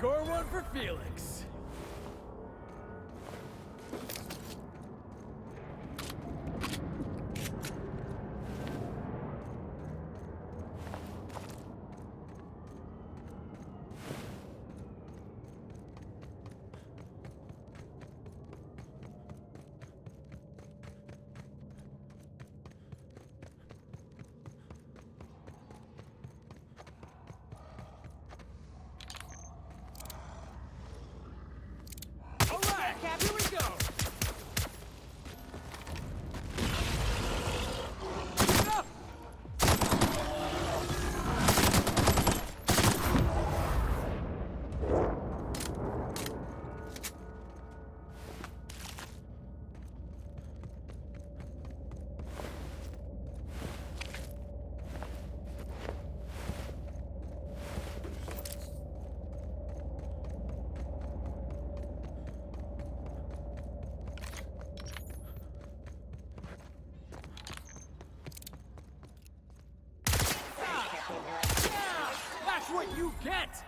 Score one for Felix. Here we go! That's what you get!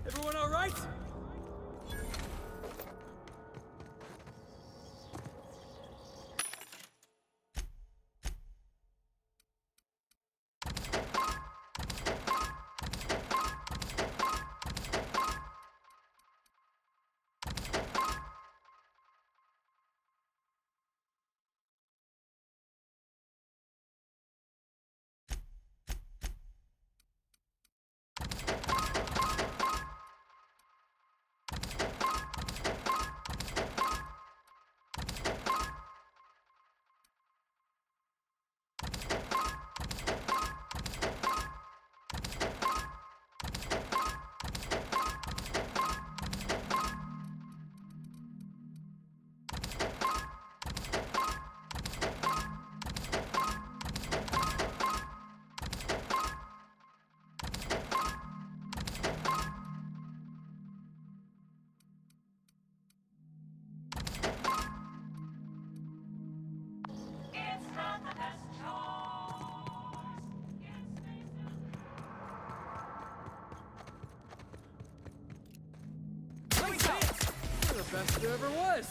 Everyone all right? You're the best there ever was!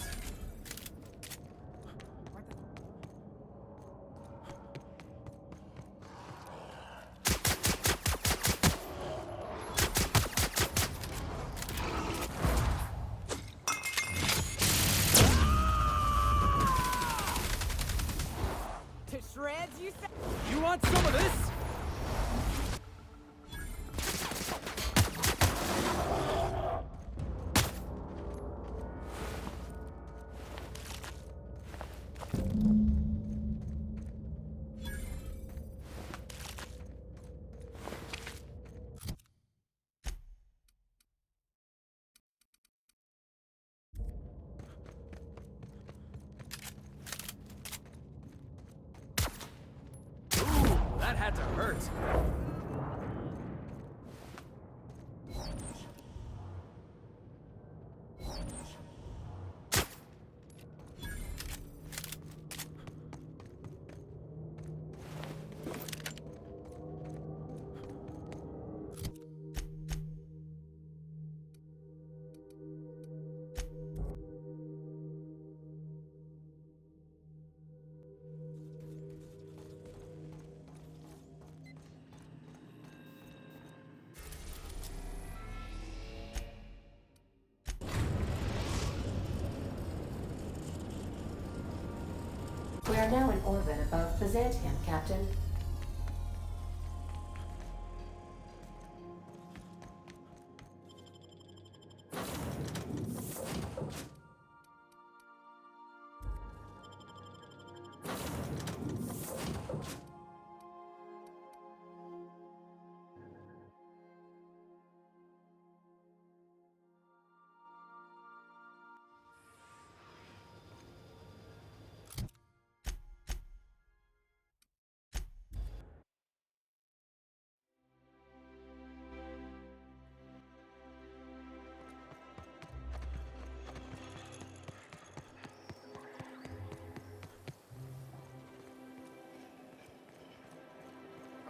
To shreds, you said? You want some of this? That had to hurt. We are now in orbit above Byzantium, Captain.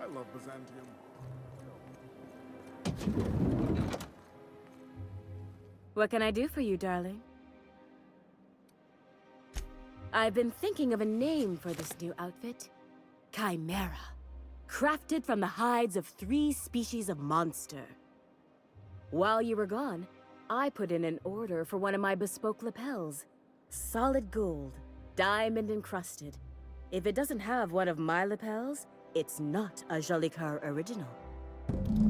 I love Byzantium. What can I do for you, darling? I've been thinking of a name for this new outfit. Chimera. Crafted from the hides of 3 species of monster. While you were gone, I put in an order for one of my bespoke lapels. Solid gold, diamond encrusted. If it doesn't have one of my lapels, it's not a Jolly Car original.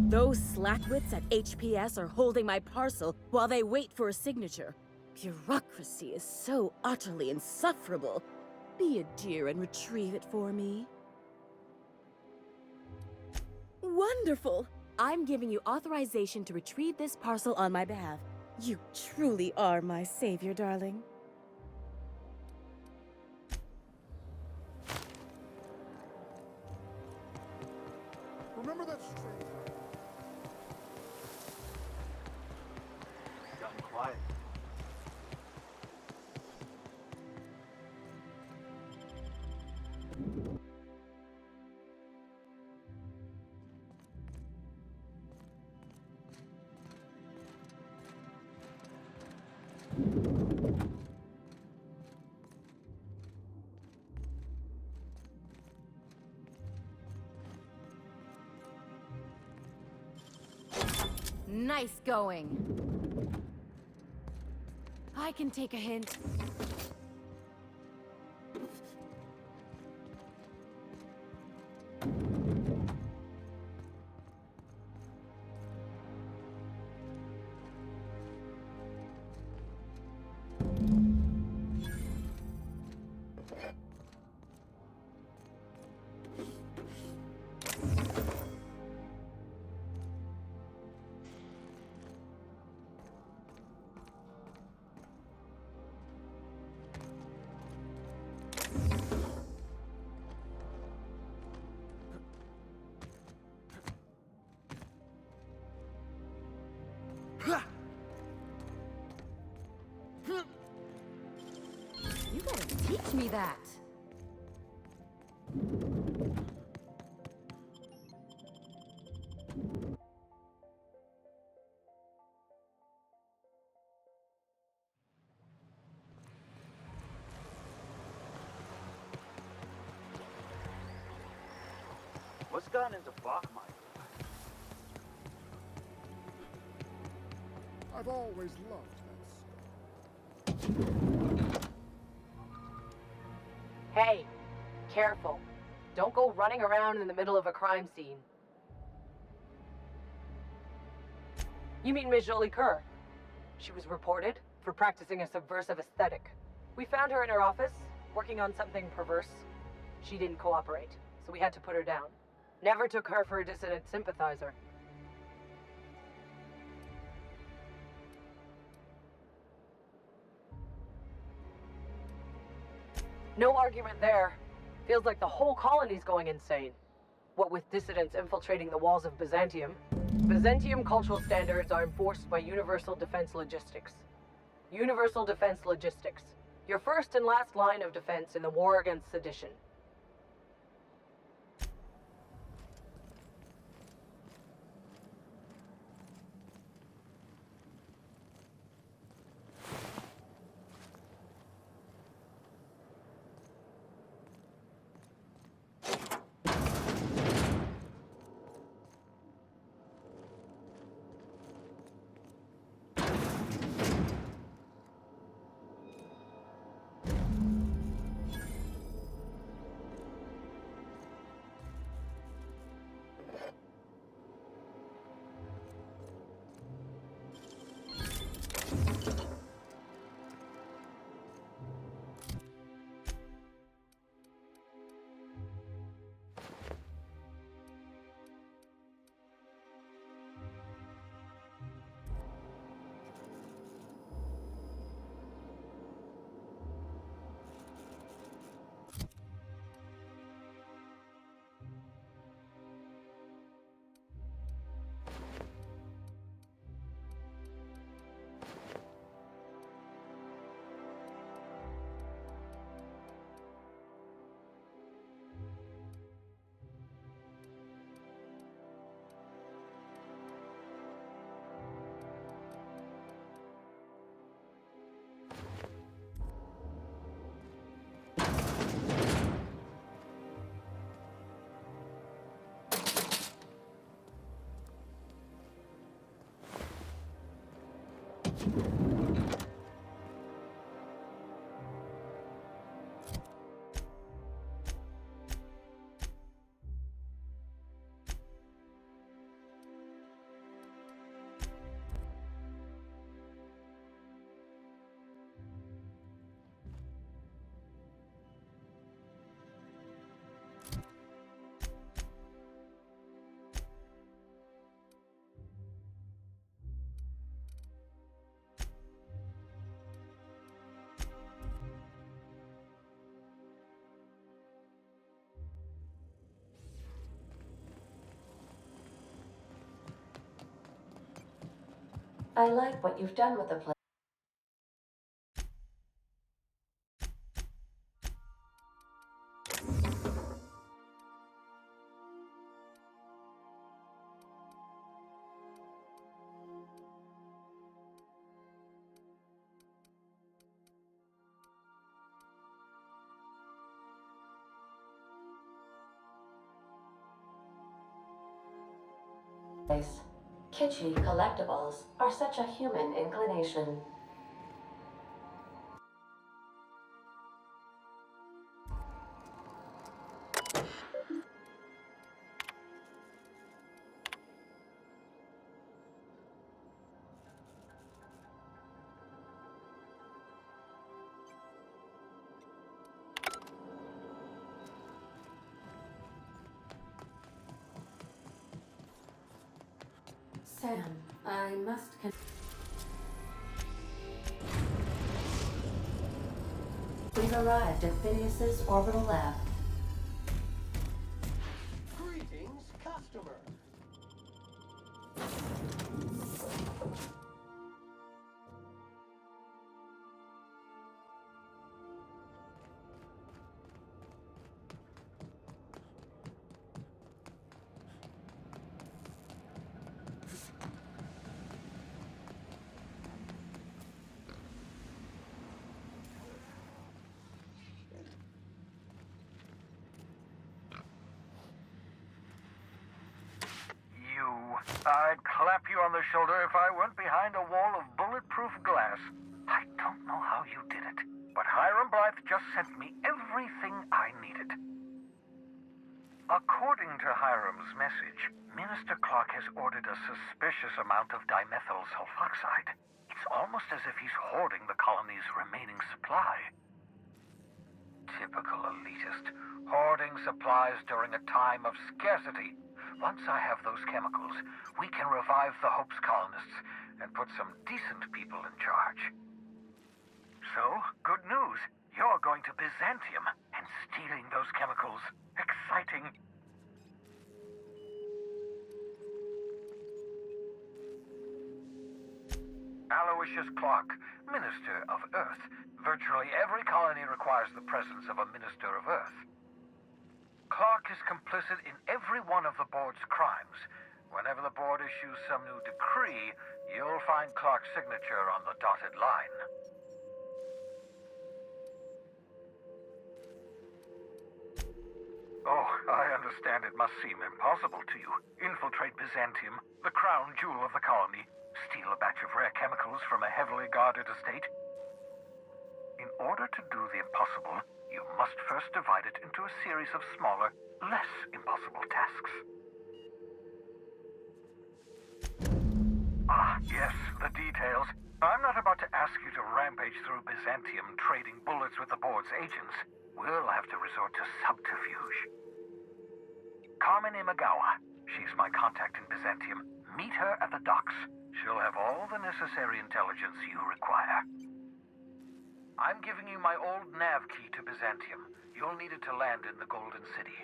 Those slackwits at HPS are holding my parcel while they wait for a signature. Bureaucracy is so utterly insufferable. Be a dear and retrieve it for me. Wonderful! I'm giving you authorization to retrieve this parcel on my behalf. You truly are my savior, darling. Remember that strange... Gotten quiet. Nice going. I can take a hint. You gotta teach me that. What's gotten into Bachmeier? I've always loved that stuff. Hey, careful. Don't go running around in the middle of a crime scene. You mean Miss Jolie Kerr? She was reported for practicing a subversive aesthetic. We found her in her office, working on something perverse. She didn't cooperate, so we had to put her down. Never took her for a dissident sympathizer. No argument there. Feels like the whole colony's going insane. What with dissidents infiltrating the walls of Byzantium, Byzantium cultural standards are enforced by Universal Defense Logistics. Universal Defense Logistics. Your first and last line of defense in the war against sedition. I like what you've done with the place. Kitschy collectibles are such a human inclination. Sam, I must We've arrived at Phineas's orbital lab. Greetings, customer. I'd clap you on the shoulder if I weren't behind a wall of bulletproof glass. I don't know how you did it, but Hiram Blythe just sent me everything I needed. According to Hiram's message, Minister Clark has ordered a suspicious amount of dimethyl sulfoxide. It's almost as if he's hoarding the colony's remaining supply. Typical elitist, hoarding supplies during a time of scarcity. Once I have those chemicals, we can revive the Hope's colonists and put some decent people in charge. So, good news. You're going to Byzantium and stealing those chemicals. Exciting. Aloysius Clark, Minister of Earth. Virtually every colony requires the presence of a Minister of Earth. Clark is complicit in every one of the board's crimes. Whenever the board issues some new decree, you'll find Clark's signature on the dotted line. Oh, I understand it must seem impossible to you. Infiltrate Byzantium, the crown jewel of the colony, steal a batch of rare chemicals from a heavily guarded estate. In order to do the impossible, you must first divide it into a series of smaller, less impossible tasks. Ah, yes, the details. I'm not about to ask you to rampage through Byzantium trading bullets with the board's agents. We'll have to resort to subterfuge. Carmen Imagawa. She's my contact in Byzantium. Meet her at the docks. She'll have all the necessary intelligence you require. I'm giving you my old nav key to Byzantium. You'll need it to land in the Golden City.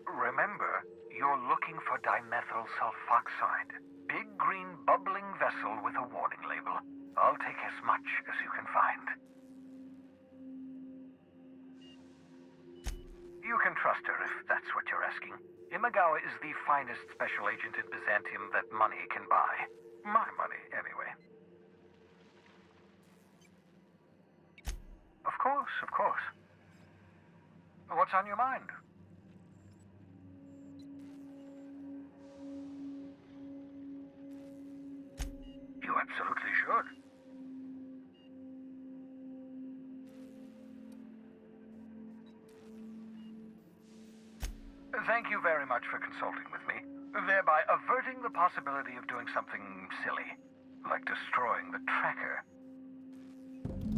Remember, you're looking for dimethyl sulfoxide. Big green bubbling vessel with a warning label. I'll take as much as you can find. You can trust her if that's what you're asking. Imagawa is the finest special agent in Byzantium that money can buy. My money, anyway. Of course, of course. What's on your mind? You absolutely should. Thank you very much for consulting with me, thereby averting the possibility of doing something silly, like destroying the tracker.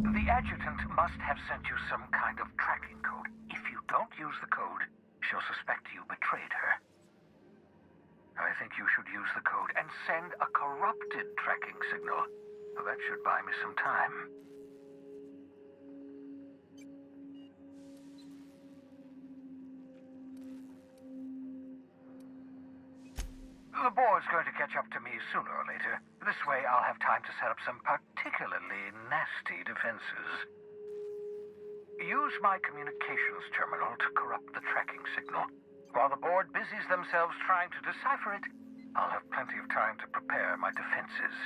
The adjutant must have sent you some kind of tracking code. If you don't use the code, she'll suspect you betrayed her. I think you should use the code and send a corrupted tracking signal. That should buy me some time. The board's going to catch up to me sooner or later. This way I'll have time to set up some particularly nasty defenses. Use my communications terminal to corrupt the tracking signal. While the board busies themselves trying to decipher it, I'll have plenty of time to prepare my defenses.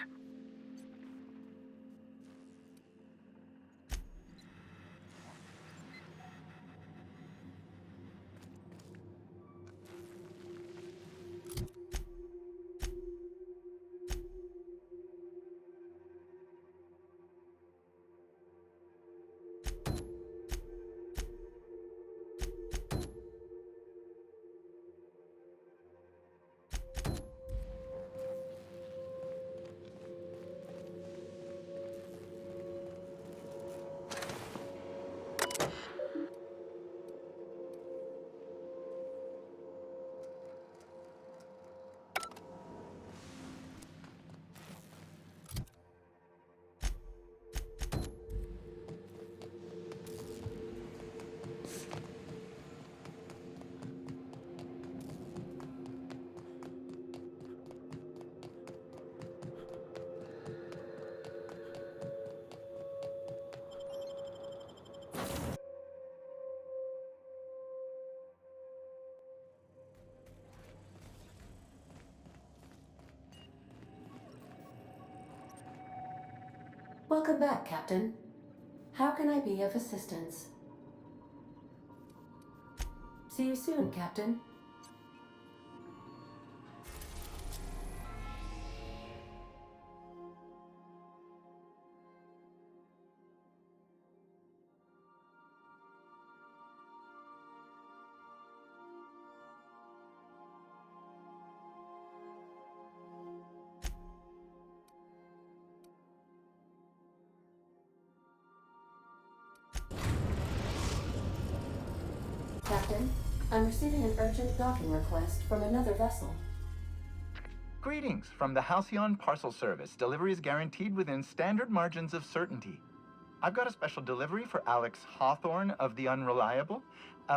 Welcome back, Captain. How can I be of assistance? See you soon, Captain. Captain, I'm receiving an urgent docking request from another vessel. Greetings from the Halcyon Parcel Service. Delivery is guaranteed within standard margins of certainty. I've got a special delivery for Alex Hawthorne of the Unreliable.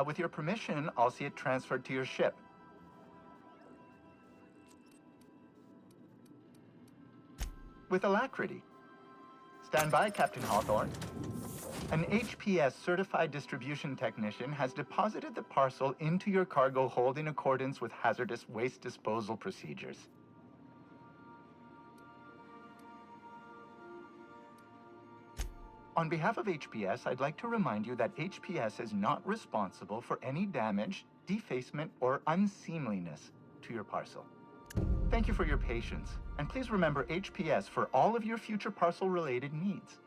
With your permission, I'll see it transferred to your ship. With alacrity. Stand by, Captain Hawthorne. An HPS certified distribution technician has deposited the parcel into your cargo hold in accordance with hazardous waste disposal procedures. On behalf of HPS, I'd like to remind you that HPS is not responsible for any damage, defacement, or unseemliness to your parcel. Thank you for your patience, and please remember HPS for all of your future parcel-related needs.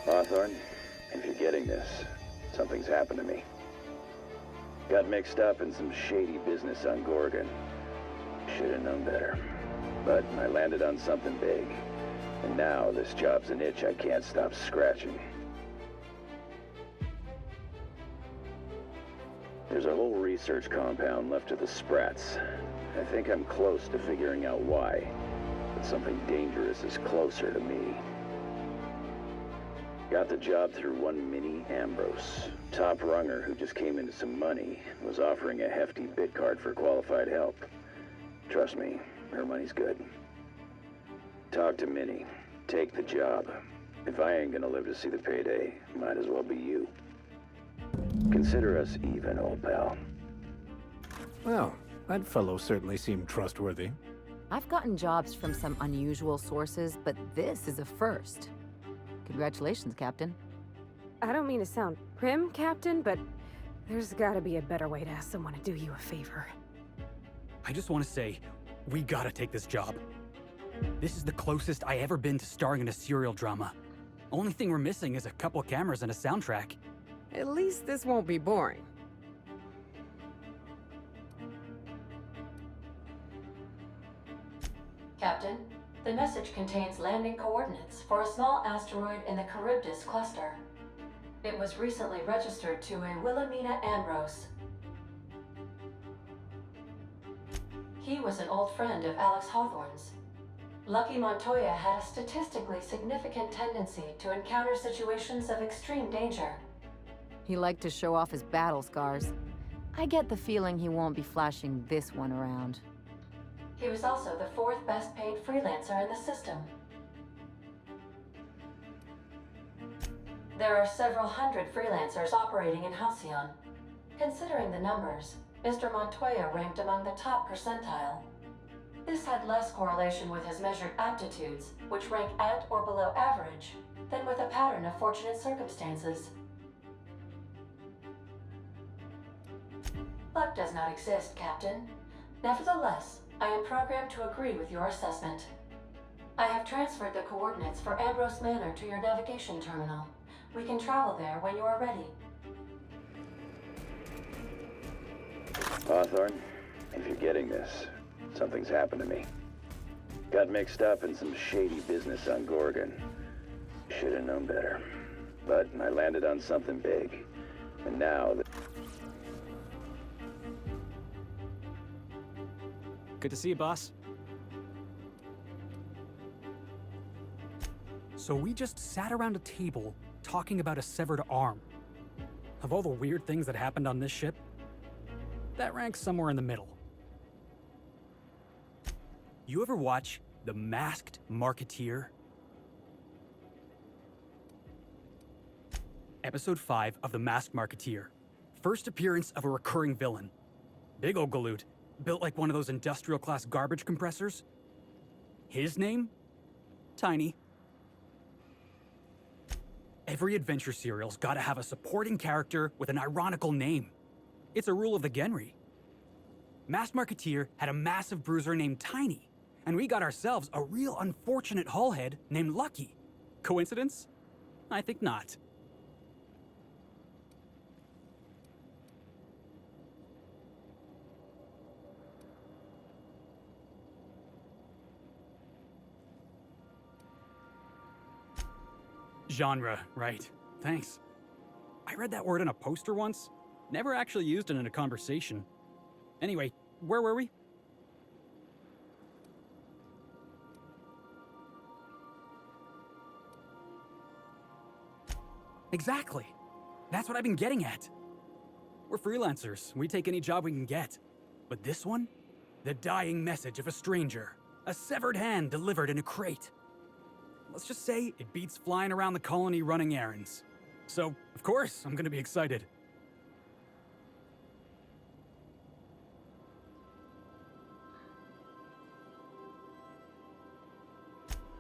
Hawthorne, if you're getting this, something's happened to me. Got mixed up in some shady business on Gorgon. Should have known better. But I landed on something big. And now this job's an itch I can't stop scratching. There's a whole research compound left of the Sprats. I think I'm close to figuring out why. But something dangerous is closer to me. Got the job through one Minnie Ambrose. Top runger who just came into some money, was offering a hefty bid card for qualified help. Trust me, her money's good. Talk to Minnie. Take the job. If I ain't gonna live to see the payday, might as well be you. Consider us even, old pal. Well, that fellow certainly seemed trustworthy. I've gotten jobs from some unusual sources, but this is a first. Congratulations, Captain. I don't mean to sound prim, Captain, but there's gotta be a better way to ask someone to do you a favor. I just want to say, we gotta take this job. This is the closest I ever been to starring in a serial drama. Only thing we're missing is a couple cameras and a soundtrack. At least this won't be boring. Captain, the message contains landing coordinates for a small asteroid in the Charybdis cluster. It was recently registered to a Wilhelmina Ambrose. He was an old friend of Alex Hawthorne's. Lucky Montoya had a statistically significant tendency to encounter situations of extreme danger. He liked to show off his battle scars. I get the feeling he won't be flashing this one around. He was also the fourth best paid freelancer in the system. There are several hundred freelancers operating in Halcyon. Considering the numbers, Mr. Montoya ranked among the top percentile. This had less correlation with his measured aptitudes, which rank at or below average, than with a pattern of fortunate circumstances. Luck does not exist, Captain. Nevertheless, I am programmed to agree with your assessment. I have transferred the coordinates for Ambrose Manor to your navigation terminal. We can travel there when you are ready. Hawthorne, if you're getting this, something's happened to me. Got mixed up in some shady business on Gorgon. Should have known better. But I landed on something big. And now... Good to see you, boss. So we just sat around a table talking about a severed arm. Of all the weird things that happened on this ship, that ranks somewhere in the middle. You ever watch The Masked Marketeer? Episode 5 of The Masked Marketeer. First appearance of a recurring villain. Big ol' galoot, built like one of those industrial-class garbage compressors. His name? Tiny. Every adventure serial's gotta have a supporting character with an ironical name. It's a rule of the Genry. Masked Marketeer had a massive bruiser named Tiny, and we got ourselves a real unfortunate hullhead named Lucky. Coincidence? I think not. Genre, right. Thanks. I read that word on a poster once. Never actually used it in a conversation. Anyway, where were we? Exactly. That's what I've been getting at. We're freelancers. We take any job we can get. But this one? The dying message of a stranger. A severed hand delivered in a crate. Let's just say it beats flying around the colony running errands. So, of course, I'm gonna be excited.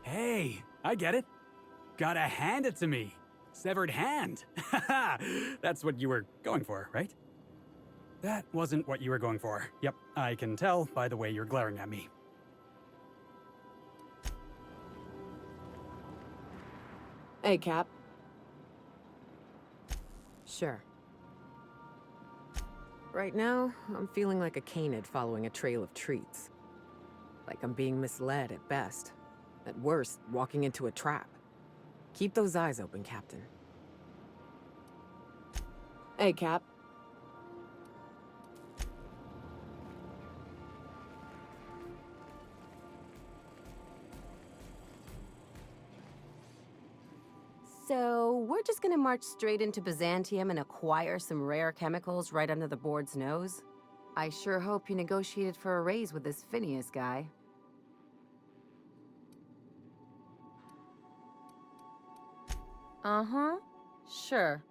Hey, I get it. Gotta hand it to me. Severed hand. That's what you were going for, right? That wasn't what you were going for. Yep, I can tell by the way you're glaring at me. Hey, Cap. Sure. Right now, I'm feeling like a canid following a trail of treats. Like I'm being misled at best. At worst, walking into a trap. Keep those eyes open, Captain. Hey, Cap. So, we're just gonna march straight into Byzantium and acquire some rare chemicals right under the board's nose? I sure hope you negotiated for a raise with this Phineas guy. Uh-huh. Sure.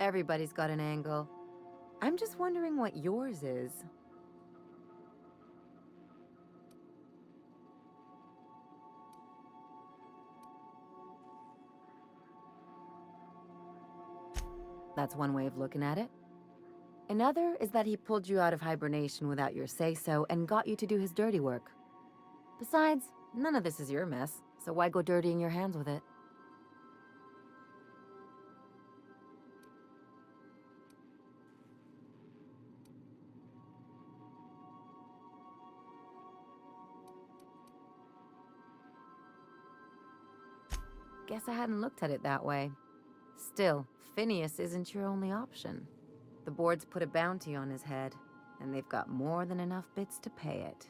Everybody's got an angle. I'm just wondering what yours is. That's one way of looking at it. Another is that he pulled you out of hibernation without your say-so and got you to do his dirty work. Besides, none of this is your mess, so why go dirtying your hands with it? Guess I hadn't looked at it that way. Still, Phineas isn't your only option. The board's put a bounty on his head, and they've got more than enough bits to pay it.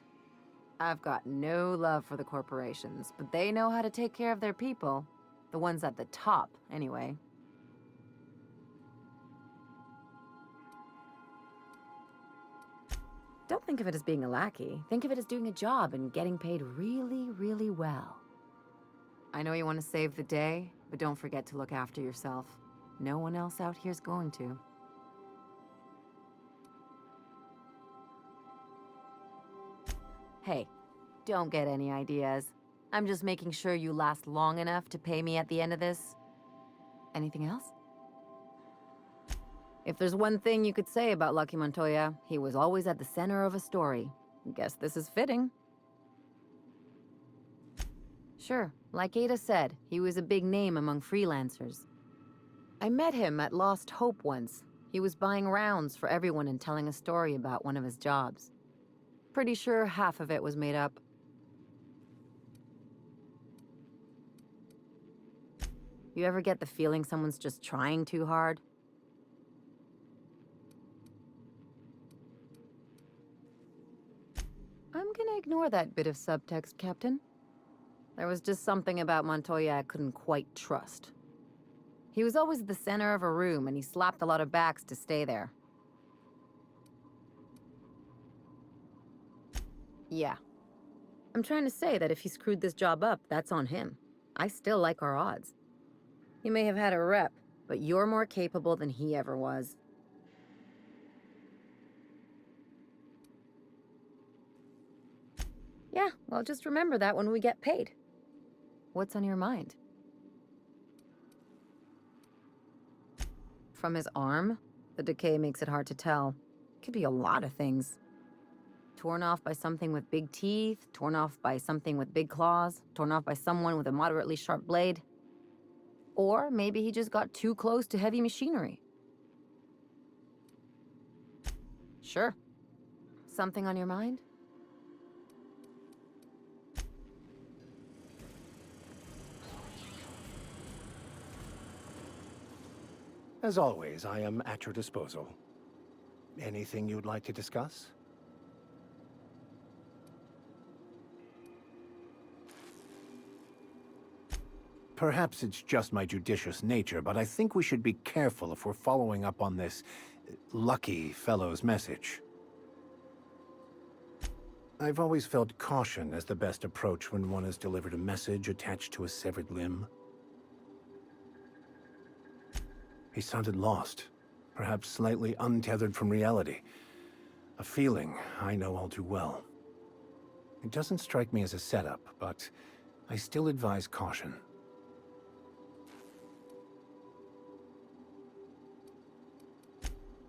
I've got no love for the corporations, but they know how to take care of their people. The ones at the top, anyway. Don't think of it as being a lackey. Think of it as doing a job and getting paid really, really well. I know you want to save the day, but don't forget to look after yourself. No one else out here's going to. Hey, don't get any ideas. I'm just making sure you last long enough to pay me at the end of this. Anything else? If there's one thing you could say about Lucky Montoya, he was always at the center of a story. Guess this is fitting. Sure, like Ada said, he was a big name among freelancers. I met him at Lost Hope once. He was buying rounds for everyone and telling a story about one of his jobs. Pretty sure half of it was made up. You ever get the feeling someone's just trying too hard? I'm gonna ignore that bit of subtext, Captain. There was just something about Montoya I couldn't quite trust. He was always the center of a room, and he slapped a lot of backs to stay there. Yeah. I'm trying to say that if he screwed this job up, that's on him. I still like our odds. He may have had a rep, but you're more capable than he ever was. Yeah, well, just remember that when we get paid. What's on your mind? From his arm? The decay makes it hard to tell. Could be a lot of things. Torn off by something with big teeth, torn off by something with big claws, torn off by someone with a moderately sharp blade. Or maybe he just got too close to heavy machinery. Sure. Something on your mind? As always, I am at your disposal. Anything you'd like to discuss? Perhaps it's just my judicious nature, but I think we should be careful if we're following up on this lucky fellow's message. I've always felt caution as the best approach when one has delivered a message attached to a severed limb. He sounded lost, perhaps slightly untethered from reality. A feeling I know all too well. It doesn't strike me as a setup, but I still advise caution.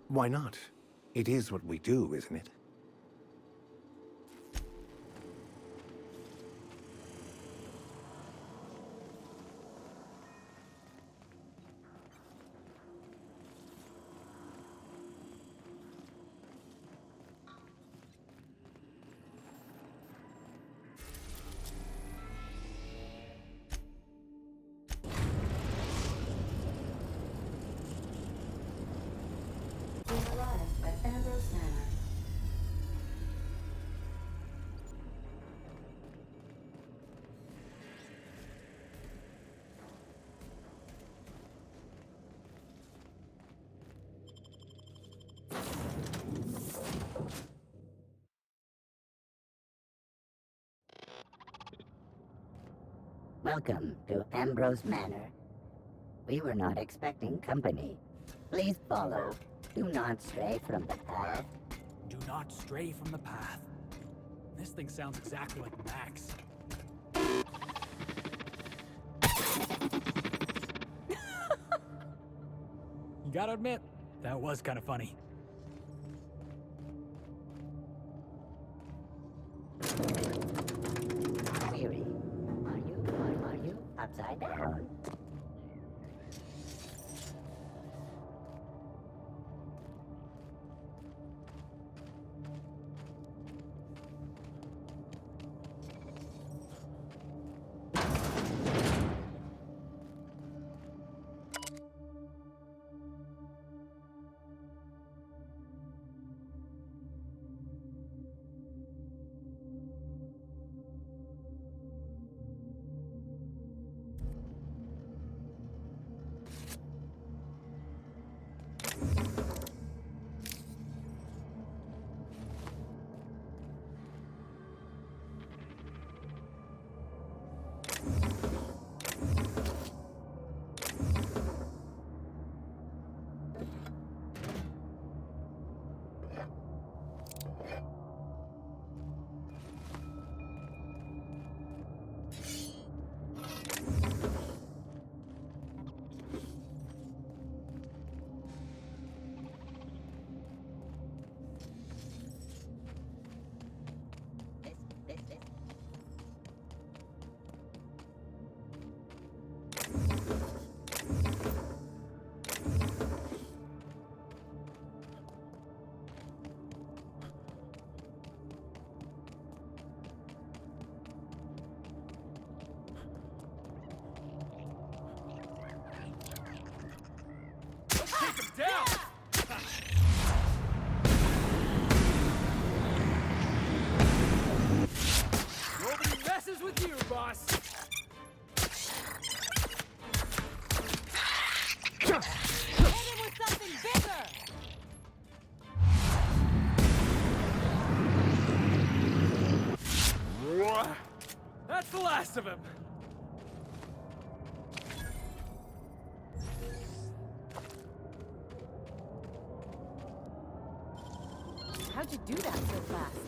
Why not? It is what we do, isn't it? Welcome to Ambrose Manor. We were not expecting company. Please follow. Do not stray from the path. Do not stray from the path. This thing sounds exactly like Max. You Gotta admit, that was kind of funny. Weary. Are you upside down? Take him down! Nobody messes with you, boss! Hit him with something bigger! That's the last of him! How'd you do that so fast?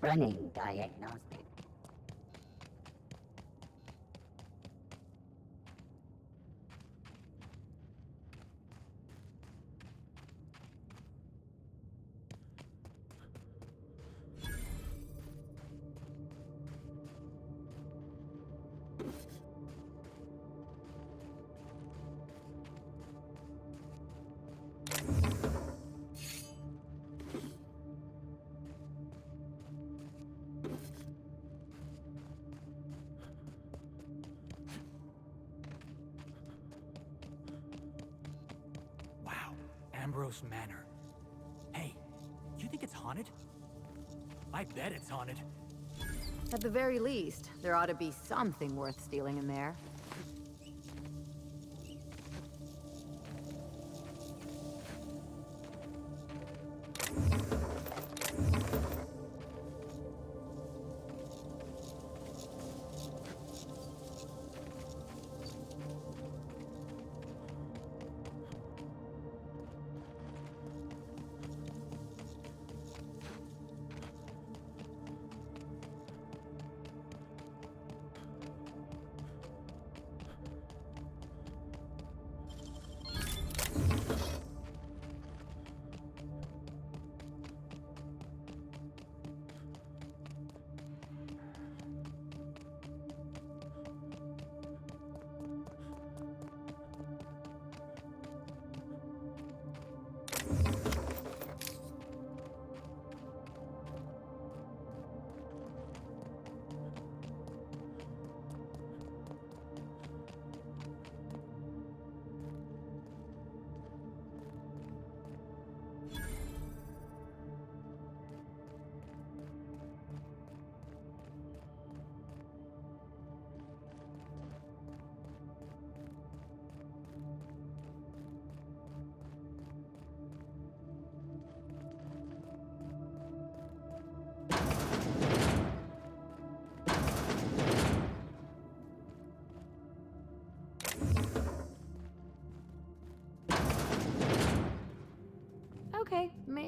Running diagnostic. Wow, Ambrose Manor. Hey, you think it's haunted? I bet it's haunted. At the very least, there ought to be something worth stealing in there.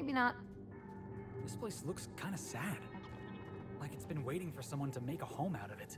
maybe not. This place looks kinda sad. Like it's been waiting for someone to make a home out of it.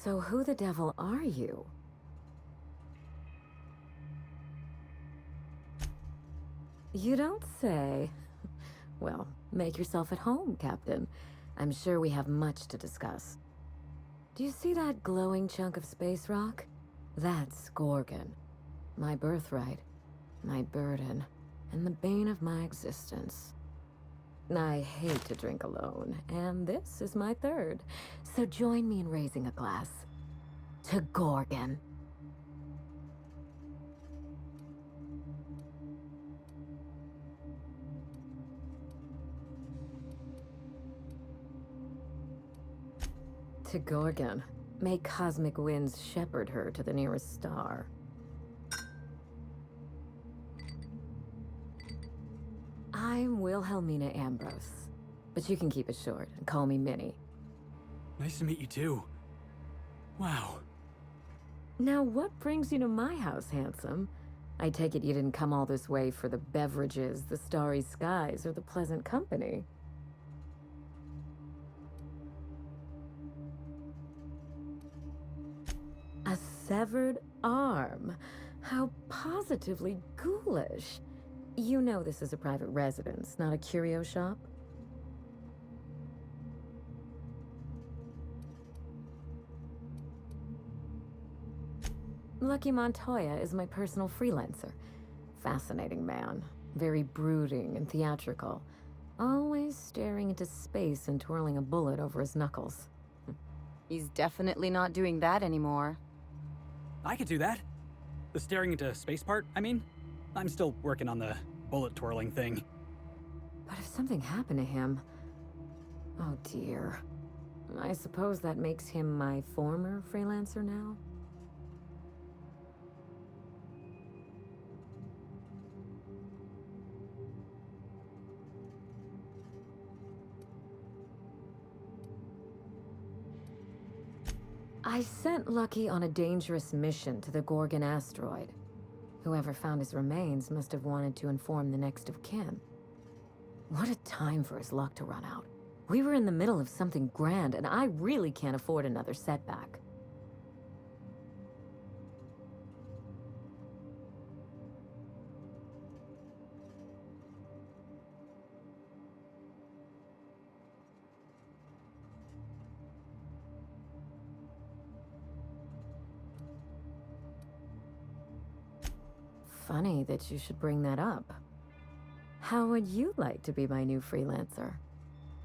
So who the devil are you? You don't say. Well, make yourself at home, Captain. I'm sure we have much to discuss. Do you see that glowing chunk of space rock? That's Gorgon. My birthright, my burden, and the bane of my existence. I hate to drink alone, and this is my third. So join me in raising a glass to Gorgon. To Gorgon. May cosmic winds shepherd her to the nearest star. I'm Wilhelmina Ambrose, but you can keep it short and call me Minnie. Nice to meet you too. Wow. Now, what brings you to my house, handsome? I take it you didn't come all this way for the beverages, the starry skies, or the pleasant company. A severed arm. How positively ghoulish. You know this is a private residence, not a curio shop? Lucky Montoya is my personal freelancer. Fascinating man. Very brooding and theatrical. Always staring into space and twirling a bullet over his knuckles. He's definitely not doing that anymore. I could do that. The staring into space part, I mean. I'm still working on the bullet twirling thing. But if something happened to him... Oh dear. I suppose that makes him my former freelancer now? I sent Lucky on a dangerous mission to the Gorgon asteroid. Whoever found his remains must have wanted to inform the next of kin. What a time for his luck to run out. We were in the middle of something grand, and I really can't afford another setback. Funny that you should bring that up. How would you like to be my new freelancer?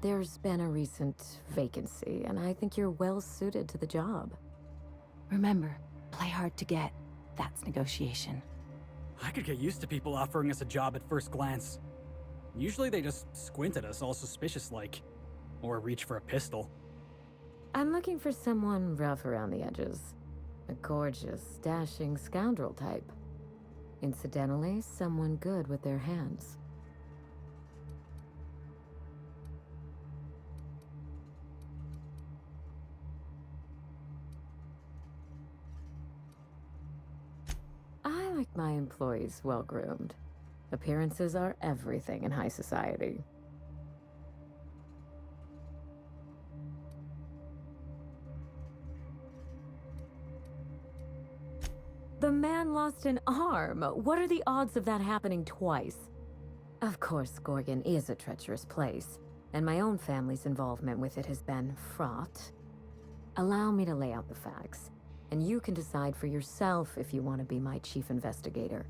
There's been a recent vacancy, and I think you're well suited to the job. Remember, play hard to get. That's negotiation. I could get used to people offering us a job at first glance. Usually they just squint at us all suspicious-like. Or reach for a pistol. I'm looking for someone rough around the edges. A gorgeous, dashing scoundrel type. Incidentally, someone good with their hands. I like my employees well-groomed. Appearances are everything in high society. The man lost an arm. What are the odds of that happening twice? Of course, Gorgon is a treacherous place, and my own family's involvement with it has been fraught. Allow me to lay out the facts, and you can decide for yourself if you want to be my chief investigator.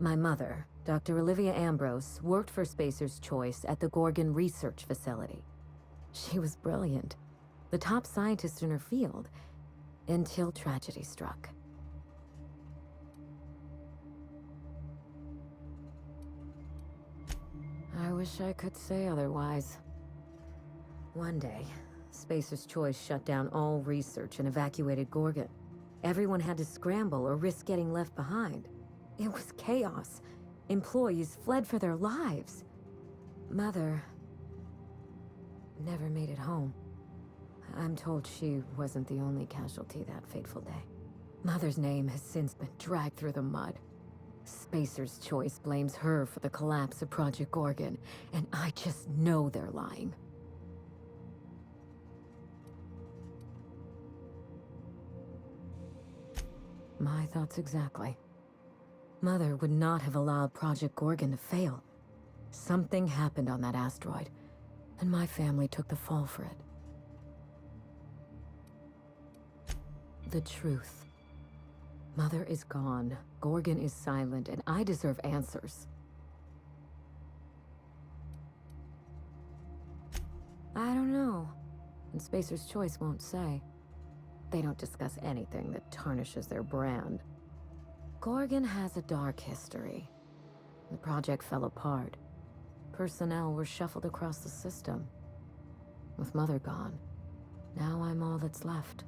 My mother, Dr. Olivia Ambrose, worked for Spacer's Choice at the Gorgon Research Facility. She was brilliant, the top scientist in her field, until tragedy struck. I wish I could say otherwise. One day, Spacer's Choice shut down all research and evacuated Gorgon. Everyone had to scramble or risk getting left behind. It was chaos. Employees fled for their lives. Mother never made it home. I'm told she wasn't the only casualty that fateful day. Mother's name has since been dragged through the mud. Spacer's Choice blames her for the collapse of Project Gorgon, and I just know they're lying. My thoughts exactly. Mother would not have allowed Project Gorgon to fail. Something happened on that asteroid, and my family took the fall for it. The truth. Mother is gone, Gorgon is silent, and I deserve answers. I don't know. And Spacer's Choice won't say. They don't discuss anything that tarnishes their brand. Gorgon has a dark history. The project fell apart. Personnel were shuffled across the system. With Mother gone, now I'm all that's left.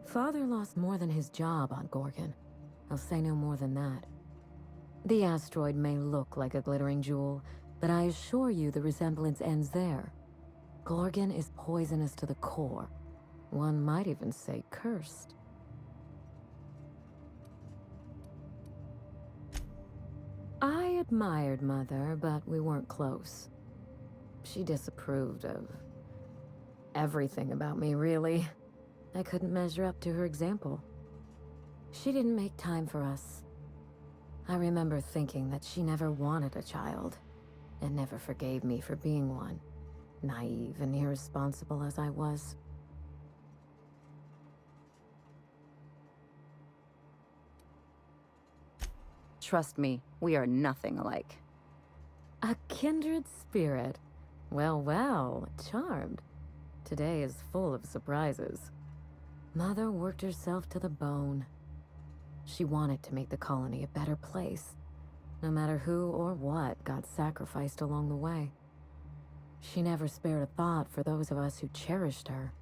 Father lost more than his job on Gorgon. I'll say no more than that. The asteroid may look like a glittering jewel, but I assure you the resemblance ends there. Gorgon is poisonous to the core. One might even say cursed. I admired Mother, but we weren't close. She disapproved of everything about me, really. I couldn't measure up to her example. She didn't make time for us. I remember thinking that she never wanted a child, and never forgave me for being one, naive and irresponsible as I was. Trust me, we are nothing alike. A kindred spirit. Well, well, charmed. Today is full of surprises. Mother worked herself to the bone. She wanted to make the colony a better place, no matter who or what got sacrificed along the way. She never spared a thought for those of us who cherished her,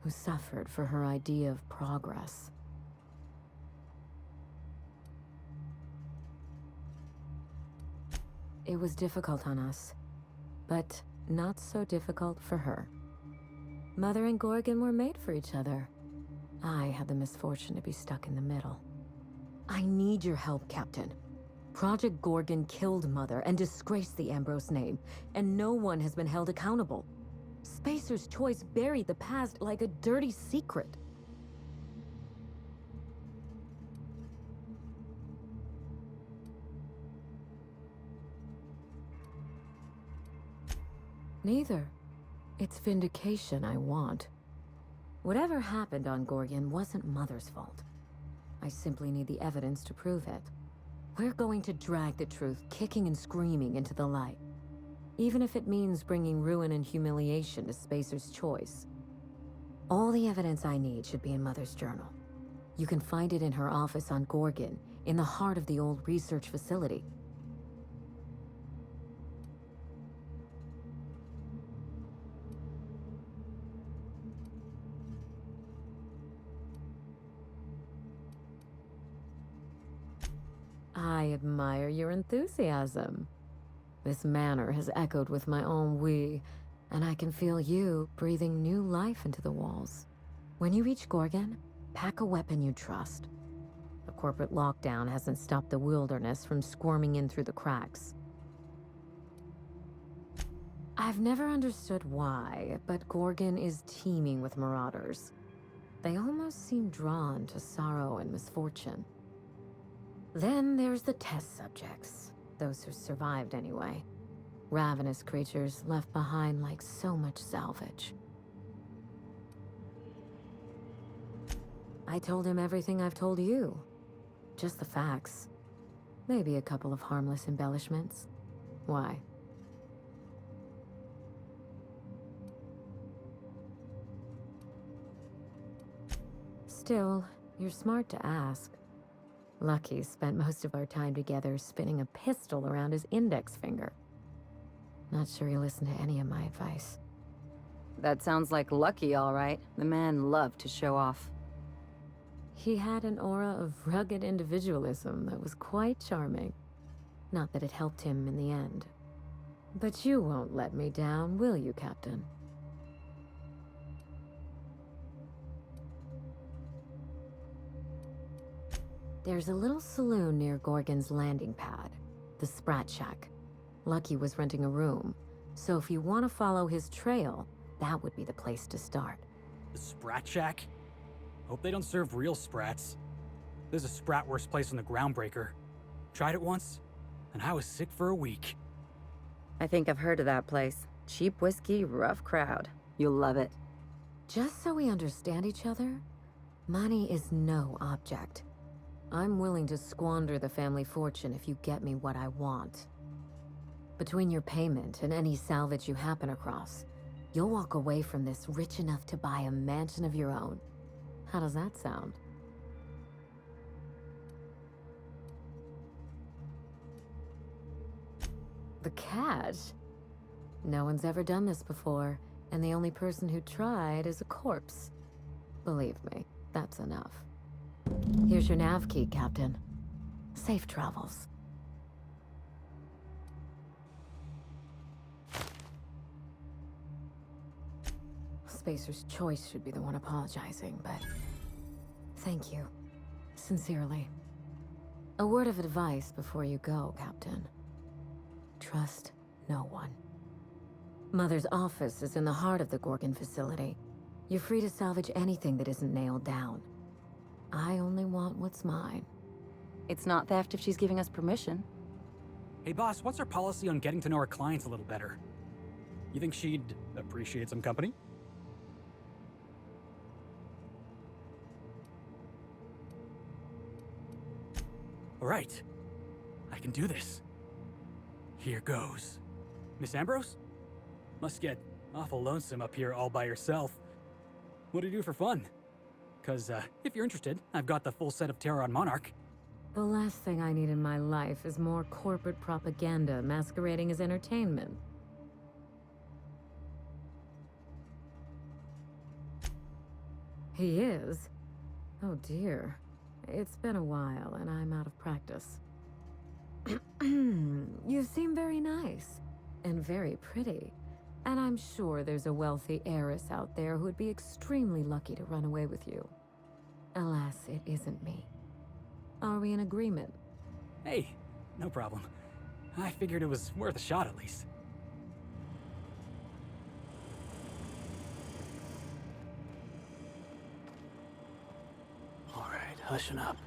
who suffered for her idea of progress. It was difficult on us, but not so difficult for her. Mother and Gorgon were made for each other. I had the misfortune to be stuck in the middle. I need your help, Captain. Project Gorgon killed Mother and disgraced the Ambrose name, and no one has been held accountable. Spacer's Choice buried the past like a dirty secret. Neither. It's vindication I want. Whatever happened on Gorgon wasn't Mother's fault. I simply need the evidence to prove it. We're going to drag the truth kicking and screaming into the light. Even if it means bringing ruin and humiliation to Spacer's Choice. All the evidence I need should be in Mother's journal. You can find it in her office on Gorgon, in the heart of the old research facility. I admire your enthusiasm. This manor has echoed with my own we, and I can feel you breathing new life into the walls. When you reach Gorgon, pack a weapon you trust. The corporate lockdown hasn't stopped the wilderness from squirming in through the cracks. I've never understood why, but Gorgon is teeming with marauders. They almost seem drawn to sorrow and misfortune. Then there's the test subjects, those who survived anyway. Ravenous creatures left behind like so much salvage. I told him everything I've told you. Just the facts. Maybe a couple of harmless embellishments. Why? Still, you're smart to ask. Lucky spent most of our time together spinning a pistol around his index finger. Not sure he listened to any of my advice. That sounds like Lucky, all right. The man loved to show off. He had an aura of rugged individualism that was quite charming. Not that it helped him in the end. But you won't let me down, will you, Captain? There's a little saloon near Gorgon's landing pad, the Sprat Shack. Lucky was renting a room, so if you want to follow his trail, that would be the place to start. The Sprat Shack? Hope they don't serve real sprats. There's a sprat-worst place on the Groundbreaker. Tried it once, and I was sick for a week. I think I've heard of that place. Cheap whiskey, rough crowd. You'll love it. Just so we understand each other, money is no object. I'm willing to squander the family fortune if you get me what I want. Between your payment and any salvage you happen across, you'll walk away from this rich enough to buy a mansion of your own. How does that sound? The cash? No one's ever done this before, and the only person who tried is a corpse. Believe me, that's enough. Here's your nav key, Captain. Safe travels. Spacer's Choice should be the one apologizing, but thank you. Sincerely. A word of advice before you go, Captain. Trust no one. Mother's office is in the heart of the Gorgon facility. You're free to salvage anything that isn't nailed down. I only want what's mine. It's not theft if she's giving us permission. Hey boss, what's our policy on getting to know our clients a little better? You think she'd appreciate some company? All right, I can do this. Here goes. Miss Ambrose? Must get awful lonesome up here all by yourself. What do you do for fun? Because if you're interested, I've got the full set of Terror on Monarch. The last thing I need in my life is more corporate propaganda masquerading as entertainment. He is? Oh dear. It's been a while, and I'm out of practice. You seem very nice, and very pretty. And I'm sure there's a wealthy heiress out there who'd be extremely lucky to run away with you. Alas, it isn't me. Are we in agreement? Hey, no problem. I figured it was worth a shot at least. All right, hushing up.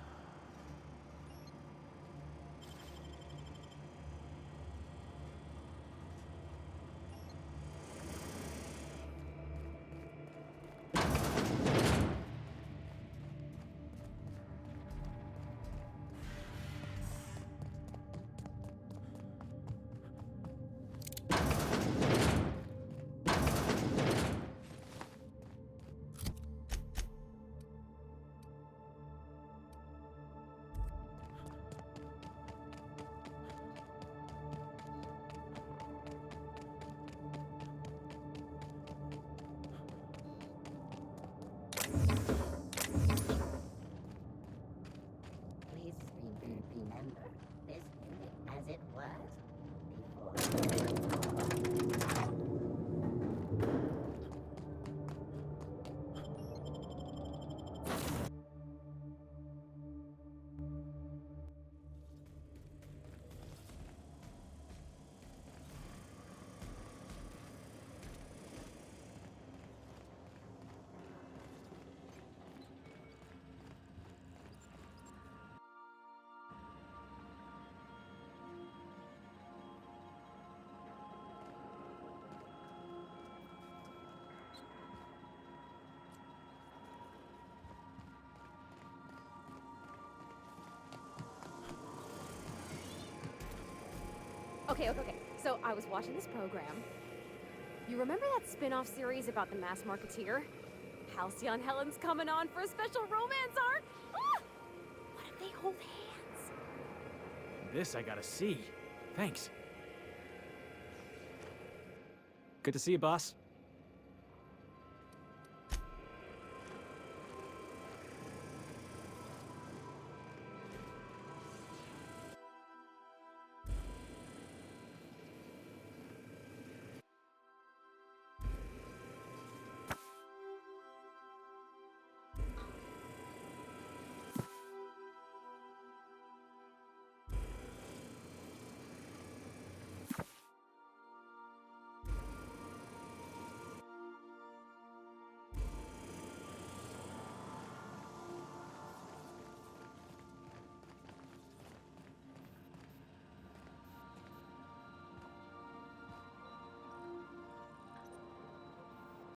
Please remember this unit as it was before. Okay. So I was watching this program. You remember that spin-off series about the mass marketeer? Halcyon Helen's coming on for a special romance arc? Ah! What if they hold hands? This I gotta see. Thanks. Good to see you, boss.